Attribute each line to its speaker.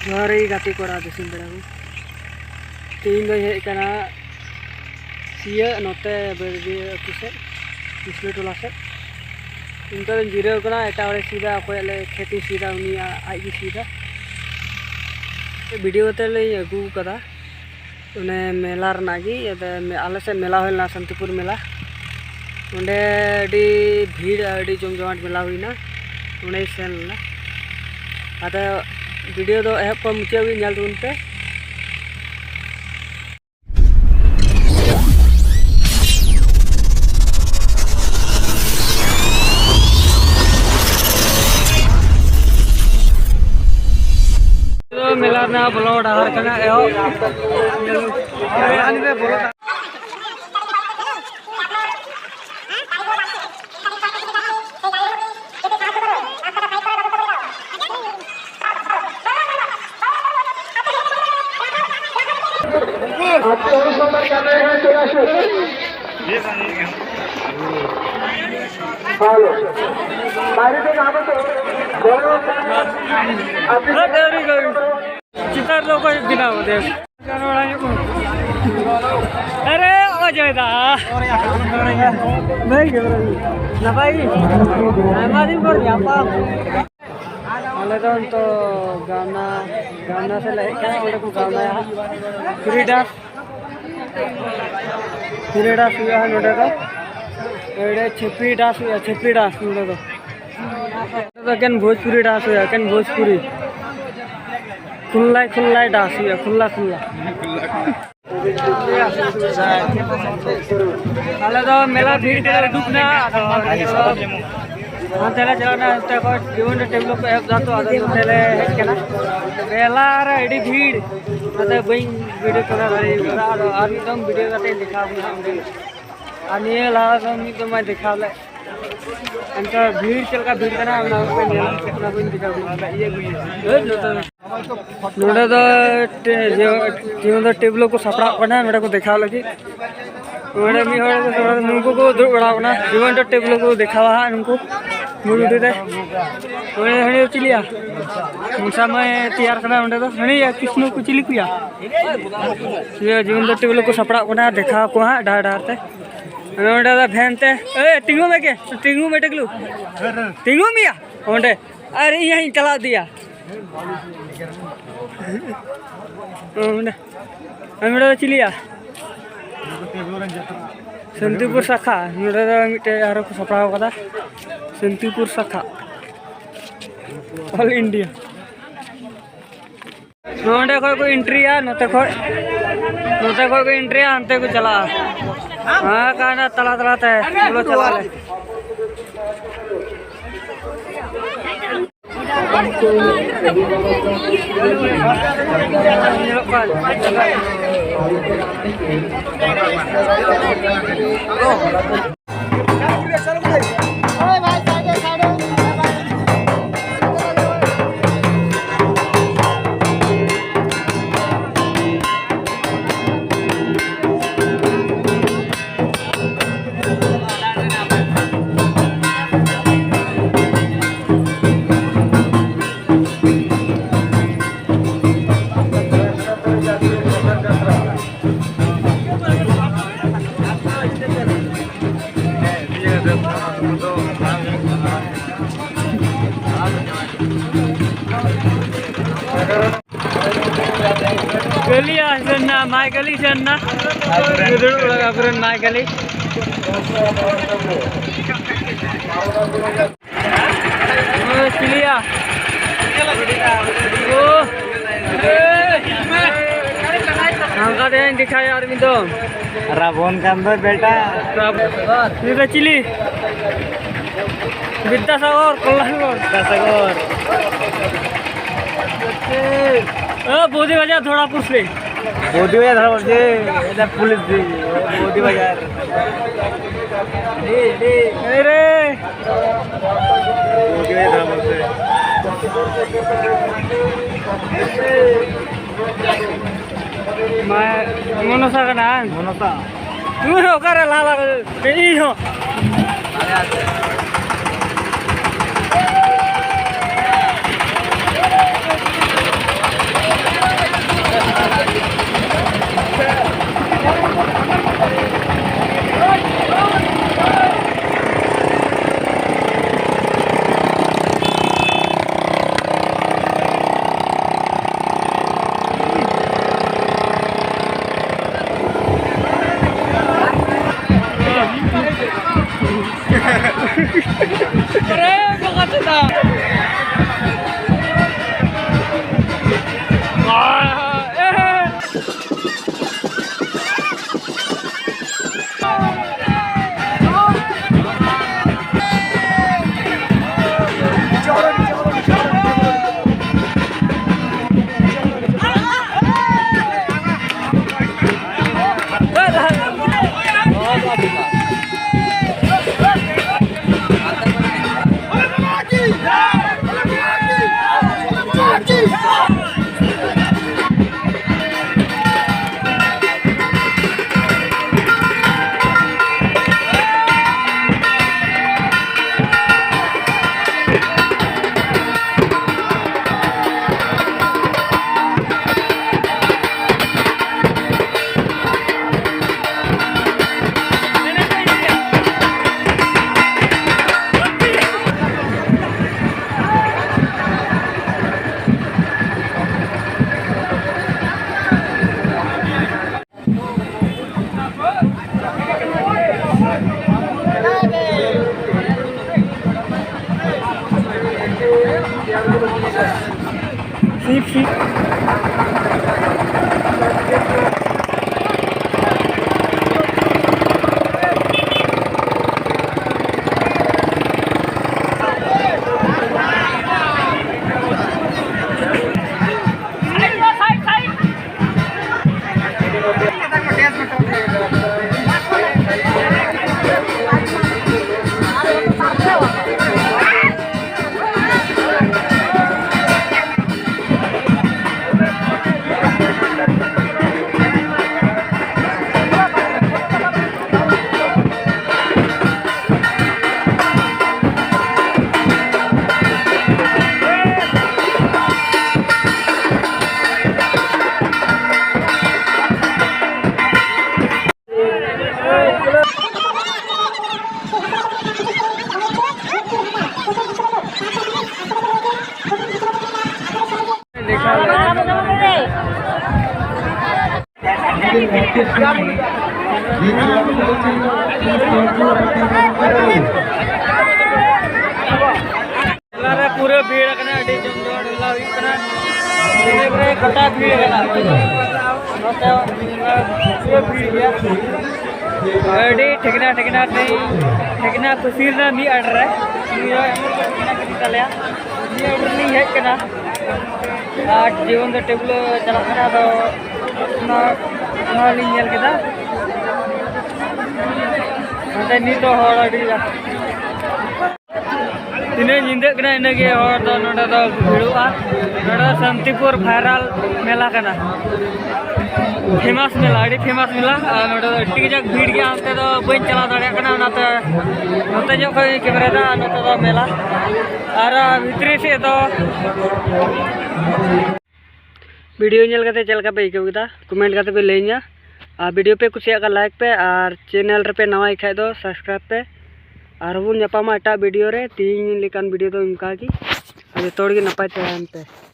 Speaker 1: Hari gati kora di sini berang. Tinggal he karena sia note berdiri aku set, disini tulah set. Intan jira karena eta orang sida aku le खेती sida uni aji sida. Video tele aku kata, उन्हें मेला रनागी आले से मेला होना शांतिपुर मेला उन्हें अड़ी भीड़ अड़ी जमजमाट मेला हुईना उन्हें सेन ना आता वीडियो तो एप पर मुझे भी नल पे मेला ना बोलो डाहर करना एहो आने में बोलो
Speaker 2: आपको अनुसंधान कर रहे हैं हेलो मारी से कहाँ पर
Speaker 1: चितर लोग बिना होते अरे अजयदा नहीं ना भाई दिन पर तो गाना गाना से लेकर को गाना है फ्री डांस हुआ है नोडे तो एडे छपरी डांस नोडे तो केन भोजपुरी डांस हुआ केन भोजपुरी खुल्ला डांस हुआ खुल्ला अले तो मेला भीड़ के दुखना अंतेला चलाना अंते को जीवन टेबल को एप जातो आदर अंतेले हेज केना मेला रे एडी भीड़ अते बई वीडियो करा भाई आर एकदम वीडियो काटे दिखा बुना आनी ला समी तो मैं दिखाले अंता भीड़ चलका भीड़ करना ना पे मेला ना बई दिखा बुना ये नोडे तो जीवन टेबल को सपड़ा पना नोडे को दिखा लगी नोडे मी होड़ नुको को दुड़ बड़ा बना जीवन टेबल को दिखावा नुको मुड़ी दे ओने हणी चिलिया मुसा में तैयार करना ओंडे तो हणी कृष्ण को चिली कुया ये जीवन टेबल को सपड़ा बना देखा को हां डार ते ओंडे दा फैनते ए टिंगू में के टिंगू में टेकलू टिंगू मिया ओंडे अरे यहीं चला दिया ओंडे ओंडे चिलिया शांतिपुर शाखा नोडे मिटे आरो को सपड़ा कदा शांतिपुर शाखा ऑल इंडिया नोडे को एंट्री है नोते को एंट्री है अंते को चला हां काना तला ते बोलो चला ले गली आसना माय गली सन्ना इधर लगा पुरन माय गली ओ चिलिया ओ हमका दे दिखा यार मी तो रावण का अंदर बेटा ये चिली विद्यासागर कल्याणगढ़ बोधी बाजार थोड़ा पूछ ले बोधी बाजार थोड़ा पूछ ले पुलिस दी बोधी बाजार अरे बोधी बाजार थोड़ा पूछ मैं मनसा का नाम मनसा तू हो कर लाला यही हो लीची पूरे भीड़ गोटा भीड़ ठेकना ठेकना ठेकना खुशी मी आर्डर हेकना जीवन दो टेबल चलना नित तीन निंदे इनगे भीड़ा शांतिपुर भाइरल मेला फेमस मेला फेमस मेला टिकजक भीड़ गया अंत बी चला दाते जो कैमरा नोते मेला और भितरी से वीडियो चलका पे आइकव केदा कमेंट करते पे लैया और वीडियो पे कुसिया लाइक पे और चैनल रे पे नवा खाए दो सब्सक्राइब पे और बन एट वीडियो रे तीन लेकान वीडियो तो इनका जो नपाय पे